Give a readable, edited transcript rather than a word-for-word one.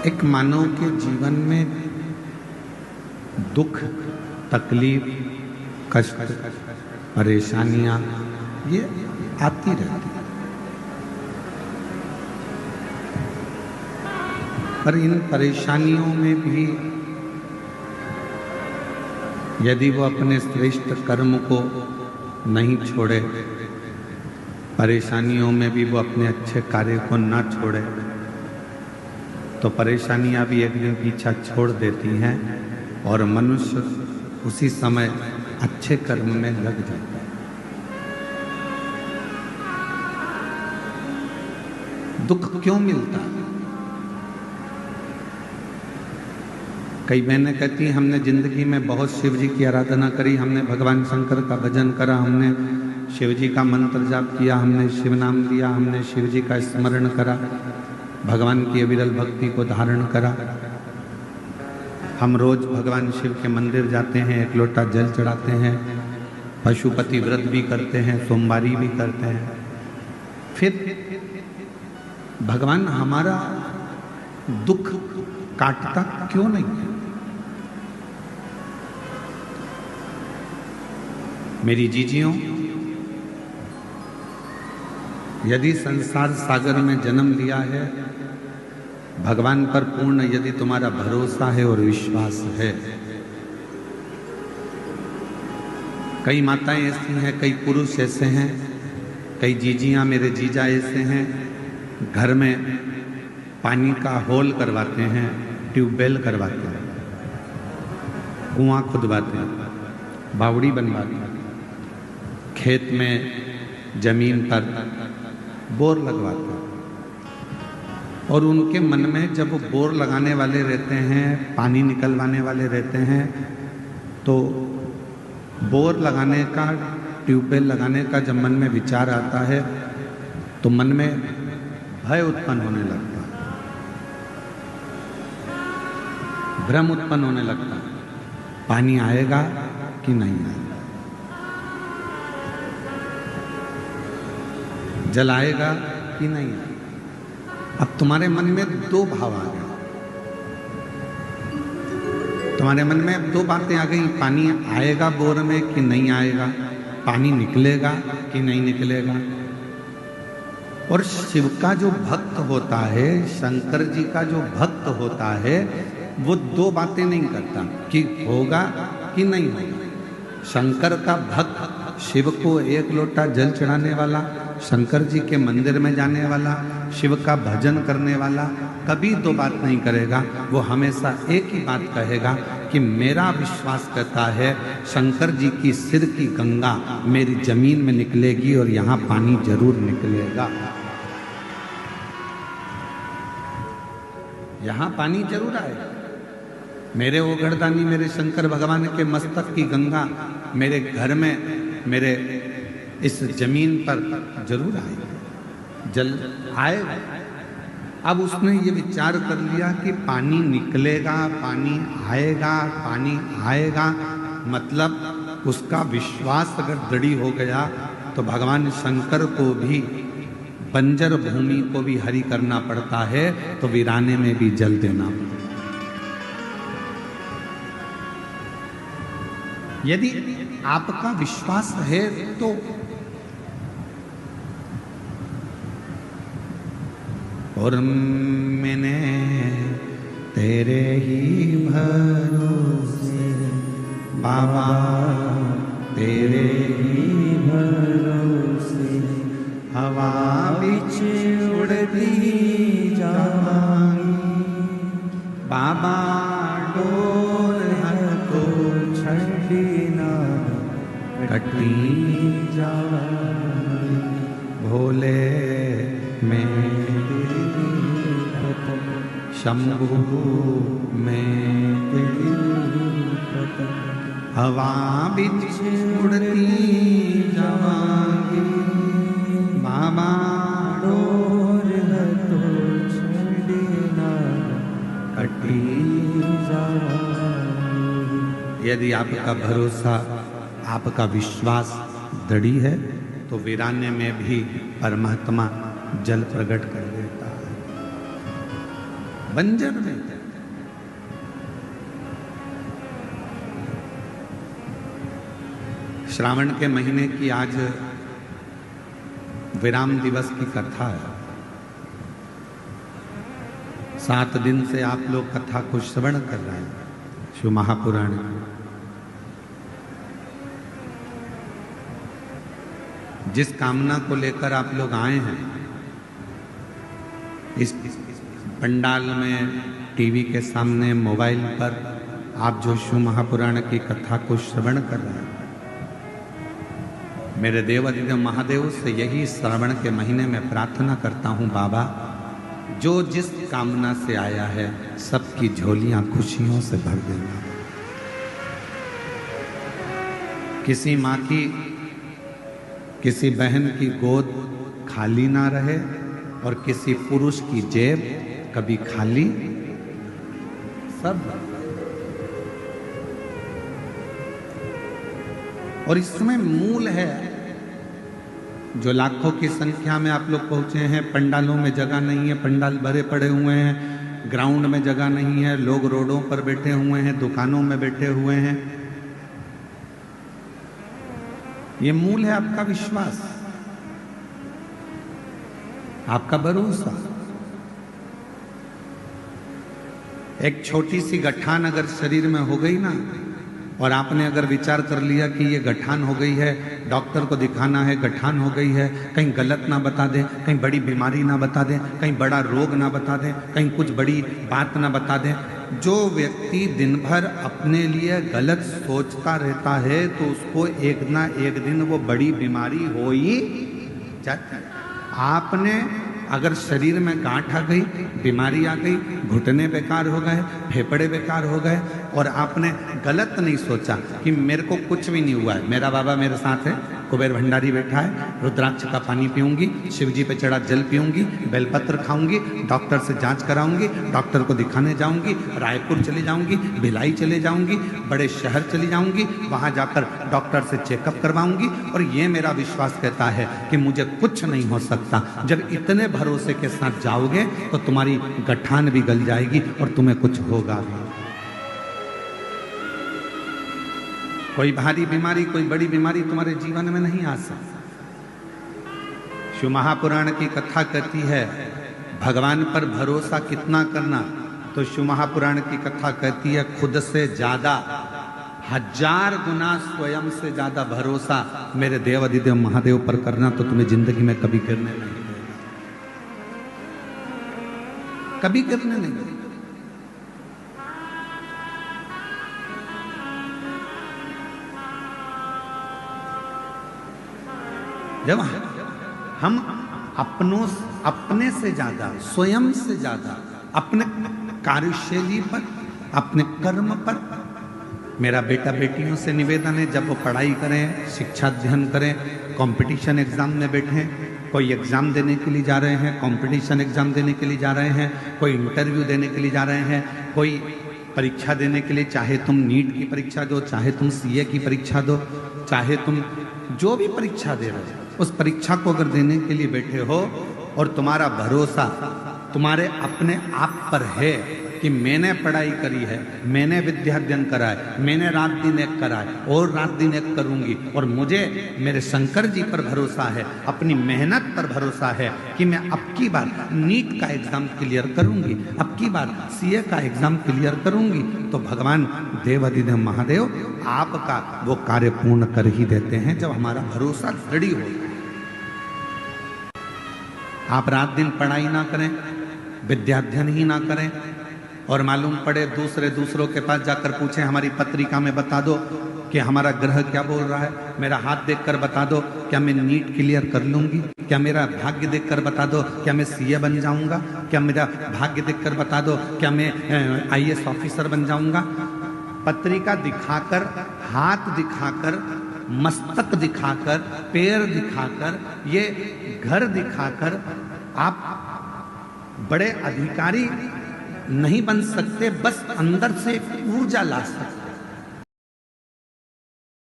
एक मानव के जीवन में दुख, तकलीफ, कष्ट, परेशानियां ये आती रहती है, पर इन परेशानियों में भी यदि वो अपने श्रेष्ठ कर्म को नहीं छोड़े, परेशानियों में भी वो अपने अच्छे कार्य को ना छोड़े, तो परेशानियां भी एक दिन पीछा छोड़ देती हैं और मनुष्य उसी समय अच्छे कर्म में लग जाता है। दुख क्यों मिलता है? कई बहनें कहती हैं हमने जिंदगी में बहुत शिव जी की आराधना करी, हमने भगवान शंकर का भजन करा, हमने शिव जी का मंत्र जाप किया, हमने शिव नाम लिया, हमने शिव जी का स्मरण करा, भगवान की अविरल भक्ति को धारण करा। हम रोज भगवान शिव के मंदिर जाते हैं, एक लोटा जल चढ़ाते हैं, पशुपति व्रत भी करते हैं, सोमवारी भी करते हैं। फिर भगवान हमारा दुख काटता क्यों नहीं है? मेरी जीजियों, यदि संसार सागर में जन्म लिया है, भगवान पर पूर्ण यदि तुम्हारा भरोसा है और विश्वास है, कई माताएं ऐसी हैं, कई पुरुष ऐसे हैं, कई जीजियां मेरे जीजा ऐसे हैं, घर में पानी का होल करवाते हैं, ट्यूबवेल करवाते हैं, कुआं खुदवाते हैं, बावड़ी बनवाते हैं, खेत में जमीन पर बोर लगवाते हैं। और उनके मन में जब वो बोर लगाने वाले रहते हैं, पानी निकलवाने वाले रहते हैं, तो बोर लगाने का, ट्यूबवेल लगाने का जब मन में विचार आता है तो मन में भय उत्पन्न होने लगता है, भ्रम उत्पन्न होने लगता है, पानी आएगा कि नहीं आएगा, जल आएगा कि नहीं आएगा। अब तुम्हारे मन में दो भाव आ गए, तुम्हारे मन में अब दो बातें आ गई, पानी आएगा बोर में कि नहीं आएगा, पानी निकलेगा कि नहीं निकलेगा। और शिव का जो भक्त होता है, शंकर जी का जो भक्त होता है, वो दो बातें नहीं करता कि होगा कि नहीं होगा। शंकर का भक्त शिव को एक लोटा जल चढ़ाने वाला, शंकर जी के मंदिर में जाने वाला, शिव का भजन करने वाला कभी दो बात नहीं करेगा। वो हमेशा एक ही बात कहेगा कि मेरा विश्वास कहता है शंकर जी की सिर की गंगा मेरी जमीन में निकलेगी और यहाँ पानी जरूर निकलेगा, यहाँ पानी जरूर आएगा। मेरे वो गर्दानी, मेरे शंकर भगवान के मस्तक की गंगा मेरे घर में, मेरे इस जमीन पर जरूर आएगा, जल आएगा। अब उसने ये विचार कर लिया कि पानी निकलेगा, पानी आएगा, पानी आएगा, मतलब उसका विश्वास अगर दृढ़ हो गया तो भगवान शंकर को भी बंजर भूमि को भी हरी करना पड़ता है, तो वीराने में भी जल देना पड़ता है। यदि आपका विश्वास है तो और मैंने तेरे ही भरोसे बाबा, तेरे ही भरोसे हवा बिच उड़ती जाऊंगी, बाबा डोर को छड़ना कटी जाऊंगी, भोले मैं शंभु में हवा बिच उड़ती जाऊंगी, बाबा डोर तो छड़ना कटी जाऊंगी। यदि आपका भरोसा, आपका विश्वास दृढ़ है तो वीराने में भी परमात्मा जल प्रकट कर देता है। बंजर में। श्रावण के महीने की आज विराम दिवस की कथा है। 7 दिन से आप लोग कथा को श्रवण कर रहे हैं शिव महापुराण। जिस कामना को लेकर आप लोग आए हैं, इस पंडाल में, टीवी के सामने, मोबाइल पर आप जो शिव महापुराण की कथा को श्रवण कर रहे हैं, मेरे देवाधिदेव महादेव से यही श्रावण के महीने में प्रार्थना करता हूं, बाबा जो जिस कामना से आया है सबकी झोलियां खुशियों से भर देना। किसी माँ की, किसी बहन की गोद खाली ना रहे और किसी पुरुष की जेब कभी खाली, सब। और इसमें मूल है, जो लाखों की संख्या में आप लोग पहुंचे हैं, पंडालों में जगह नहीं है, पंडाल भरे पड़े हुए हैं, ग्राउंड में जगह नहीं है, लोग रोडों पर बैठे हुए हैं, दुकानों में बैठे हुए हैं। ये मूल है आपका विश्वास, आपका भरोसा। एक छोटी सी गठान अगर शरीर में हो गई ना, और आपने अगर विचार कर लिया कि ये गठान हो गई है, डॉक्टर को दिखाना है, गठान हो गई है, कहीं गलत ना बता दें, कहीं बड़ी बीमारी ना बता दें, कहीं बड़ा रोग ना बता दें, कहीं कुछ बड़ी बात ना बता दें। जो व्यक्ति दिन भर अपने लिए गलत सोचता रहता है तो उसको एक ना एक दिन वो बड़ी बीमारी हो ही जाती है। आपने अगर शरीर में गांठ आ गई, बीमारी आ गई, घुटने बेकार हो गए, फेफड़े बेकार हो गए, और आपने गलत नहीं सोचा कि मेरे को कुछ भी नहीं हुआ है, मेरा बाबा मेरे साथ है, कुबेर भंडारी बैठा है, रुद्राक्ष का पानी पीऊंगी, शिव जी पे चढ़ा जल पीऊंगी, बेलपत्र खाऊंगी, डॉक्टर से जांच कराऊंगी, डॉक्टर को दिखाने जाऊंगी, रायपुर चली जाऊंगी, भिलाई चले जाऊंगी, बड़े शहर चली जाऊंगी, वहां जाकर डॉक्टर से चेकअप करवाऊंगी, और ये मेरा विश्वास कहता है कि मुझे कुछ नहीं हो सकता। जब इतने भरोसे के साथ जाओगे तो तुम्हारी गठान भी गल जाएगी और तुम्हें कुछ होगा भी। कोई भारी बीमारी, कोई बड़ी बीमारी तुम्हारे जीवन में नहीं आ सकती। शिव महापुराण की कथा कहती है भगवान पर भरोसा कितना करना, तो शिव महापुराण की कथा कहती है खुद से ज्यादा, 1000 गुना स्वयं से ज्यादा भरोसा मेरे देवाधिदेव महादेव पर करना, तो तुम्हें जिंदगी में कभी करने नहीं देगा, कभी करने नहीं देगा। जब हम अपने से ज्यादा, स्वयं से ज्यादा, अपने कार्यशैली पर, अपने कर्म पर, मेरा बेटा बेटियों से निवेदन है जब वो पढ़ाई करें, शिक्षा अध्ययन करें, कंपटीशन एग्जाम में बैठें, कोई एग्जाम देने के लिए जा रहे हैं, कंपटीशन एग्जाम देने के लिए जा रहे हैं, कोई इंटरव्यू देने के लिए जा रहे हैं, कोई परीक्षा देने के लिए, चाहे तुम नीट की परीक्षा दो, चाहे तुम सीए की परीक्षा दो, चाहे तुम जो भी परीक्षा दे रहे हो, उस परीक्षा को अगर देने के लिए बैठे हो और तुम्हारा भरोसा तुम्हारे अपने आप पर है कि मैंने पढ़ाई करी है, मैंने विद्या अध्ययन करा है, मैंने रात दिन एक करा है और रात दिन एक करूंगी, और मुझे मेरे शंकर जी पर भरोसा है, अपनी मेहनत पर भरोसा है कि मैं अब की बार नीट का एग्जाम क्लियर करूंगी, अब की बार सीए का एग्जाम क्लियर करूंगी, तो भगवान देवाधिदेव महादेव आपका वो कार्य पूर्ण कर ही देते हैं जब हमारा भरोसा दृढ़ हो। आप रात दिन पढ़ाई ना करें, विद्याध्ययन ही ना करें, और मालूम पड़े दूसरों के पास जाकर पूछें हमारी पत्रिका में बता दो कि हमारा ग्रह क्या बोल रहा है, मेरा हाथ देखकर बता दो क्या मैं नीट क्लियर कर लूंगी, क्या मेरा भाग्य देखकर बता दो क्या मैं सीए बन जाऊंगा, क्या मेरा भाग्य देखकर बता दो क्या मैं आईएएस ऑफिसर बन जाऊंगा। पत्रिका दिखाकर, हाथ दिखाकर, मस्तक दिखाकर, पैर दिखाकर, ये घर दिखाकर आप बड़े अधिकारी नहीं बन सकते, बस अंदर से ऊर्जा ला सकते।